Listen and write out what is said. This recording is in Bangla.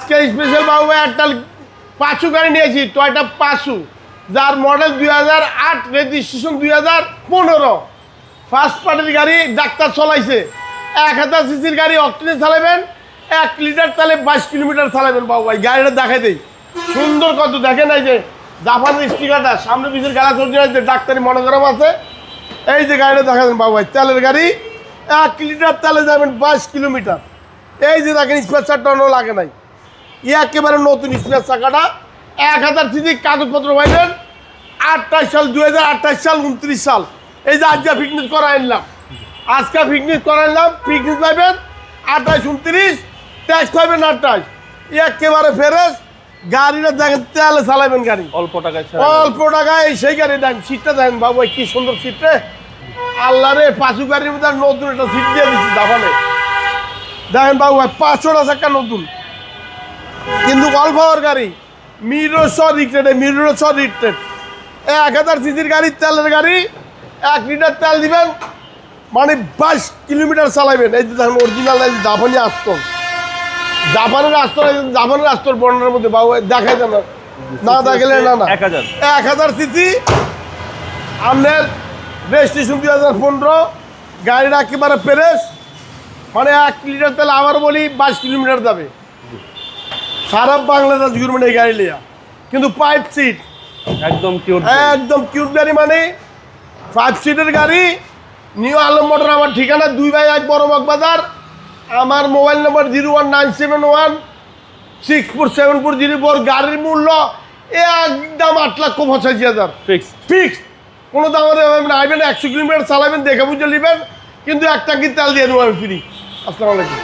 আজকে স্পেশাল বাবু ভাই একটা পাঁচু গাড়ি নিয়েছি টয়টা পাঁচু, যার মডেল 2008, রেজিস্ট্রেশন 2015, ফার্স্ট পার্টির গাড়ি, ডাক্তার চলাইছে। 1000 সিসির গাড়ি, অক্টেনে চালাবেন, 1 লিটার তেলে 22 কিলোমিটার চালাবেন বাবু ভাই। গাড়িটা দেখাই দেই, সুন্দর কত দেখেন। এই যে জাপানের স্টিকারটা, সামনে পিছের গাড়ি চলছে, যে ডাক্তারি মনোগ্রাম আছে। এই যে গাড়িটা দেখা দেন বাবু ভাই, তেলের গাড়ি, 1 লিটার তেলে যাবেন 22 কিলোমিটার। এই যে দেখেন স্পেয়ার চাকাটাও লাগে নাই, একেবারে নতুন স্পেয়ার চাকাটা। 1000 সিসি, কাগজপত্র পাইবেন 28 সাল, 2028 সাল, 29 সাল। এই যে আজকে ফিটনেস করা আনলাম, আজকে ফিটনেস করা আনলাম, ফিটনেস পাইবেন 28, 29, ট্যাক্স পাইবেন 28, একেবারে ফ্রেশ। গাড়িটা দেখেন তেলে চালাবেন গাড়ি, অল্প টাকায় সেই গাড়ি দেখেন। সিটটা দেখেন বাবু ভাই, কি সুন্দর সিটটা। আল্লাহ রে, পাঁচু গাড়ির মধ্যে নতুন একটা সিট দিয়ে দিচ্ছি জাপানে। দেখেন বাবু ভাই, 500টা চাকা নতুন, কিন্তু অল্প পাওয়ার গাড়ি, মিরর সহ রিক্রেটে, 1000 সিসির গাড়ি, তেলের গাড়ি, 1 লিটার তেল দিবেন, মানে 22 কিলোমিটার চালাবেন। এই যে দেখেন অরিজিনাল জাপানি আস্তর, জাপানের আস্তর বর্ণার মধ্যে বাবু দেখাই দেন না দেখলে না 1000 সিসি, আপনার রেজিস্ট্রেশন 2015, গাড়িটা একেবারে ফ্রেশ, মানে 1 লিটার তেল আবার বলি 22 কিলোমিটার যাবে। সারা বাংলাদেশ ঘুরবেন এই গাড়ি লিয়া, কিন্তু 5 সিট, একদম কিউট গাড়ি, মানে 5 সিটের গাড়ি। নিউ আলম মোটর, আমার ঠিকানা 2 বাই 1 বড় বাজার। আমার মোবাইল নম্বর 01971647404। গাড়ির মূল্য একদম 8,85,000 ফিক্স, কোনো দাম না। আইবেন 100 কিলোমিটার চালাবেন, দেখে বুঝে নেবেন, কিন্তু 1 টাকা তেল দিয়ে দেবো আমি ফ্রি। আসসালামু আলাইকুম।